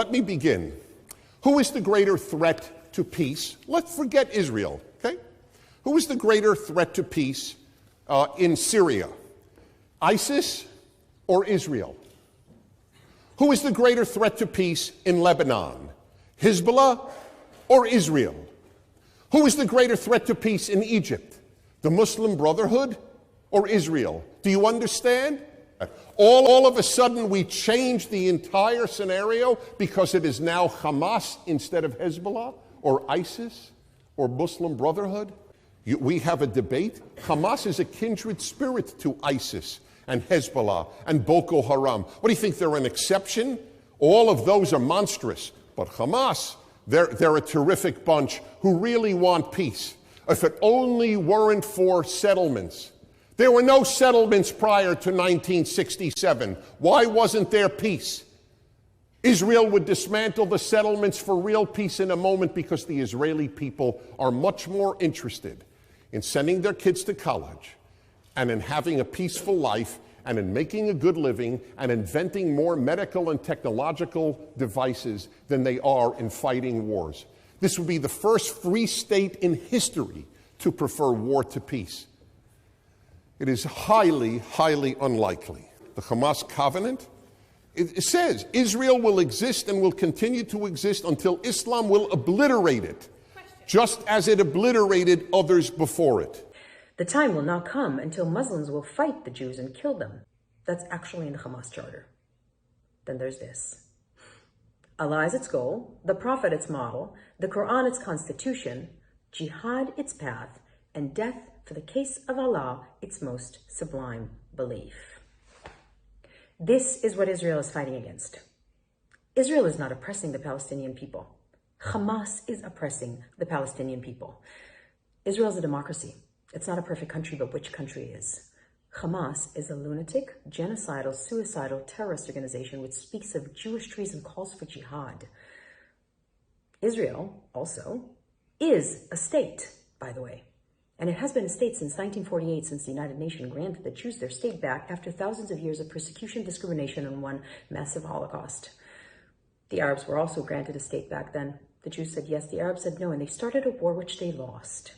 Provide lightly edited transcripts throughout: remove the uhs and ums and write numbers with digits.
Let me begin. Who is the greater threat to peace? Let's forget Israel, okay? Who is the greater threat to peace in Syria? ISIS or Israel? Who is the greater threat to peace in Lebanon? Hezbollah or Israel? Who is the greater threat to peace in Egypt? The Muslim Brotherhood or Israel? Do you understand? All of a sudden we change the entire scenario because it is now Hamas instead of Hezbollah or ISIS or Muslim Brotherhood. We have a debate. Hamas is a kindred spirit to ISIS and Hezbollah and Boko Haram. What do you think, they're an exception? All of those are monstrous. But Hamas, they're a terrific bunch who really want peace. If it only weren't for settlements. There were no settlements prior to 1967. Why wasn't there peace? Israel would dismantle the settlements for real peace in a moment because the Israeli people are much more interested in sending their kids to college and in having a peaceful life and in making a good living and inventing more medical and technological devices than they are in fighting wars. This would be the first free state in history to prefer war to peace. It is highly, highly unlikely. The Hamas covenant, it says Israel will exist and will continue to exist until Islam will obliterate it, just as it obliterated others before it. The time will not come until Muslims will fight the Jews and kill them. That's actually in the Hamas charter. Then there's this. Allah is its goal, the Prophet its model, the Quran its constitution, jihad its path, and death for the case of Allah its most sublime belief. This is what Israel is fighting against. Israel is not oppressing the Palestinian people. Hamas is oppressing the Palestinian people. Israel is a democracy. It's not a perfect country, but which country is? Hamas is a lunatic, genocidal, suicidal terrorist organization which speaks of Jewish treason and calls for jihad. Israel, also, is a state, by the way. And it has been a state since 1948, since the United Nations granted the Jews their state back after thousands of years of persecution, discrimination, and one massive Holocaust. The Arabs were also granted a state back then. The Jews said yes, the Arabs said no, and they started a war which they lost.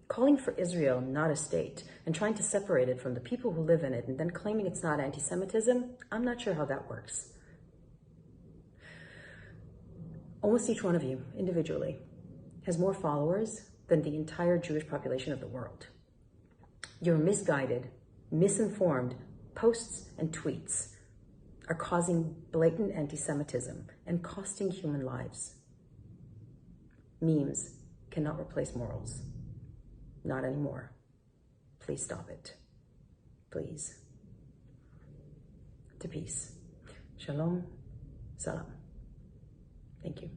Calling for Israel not a state and trying to separate it from the people who live in it and then claiming it's not anti-Semitism, I'm not sure how that works. Almost each one of you, individually, has more followers than the entire Jewish population of the world. Your misguided, misinformed posts and tweets are causing blatant anti-Semitism and costing human lives. Memes cannot replace morals. Not anymore. Please stop it. Please. To peace. Shalom. Salam. Thank you.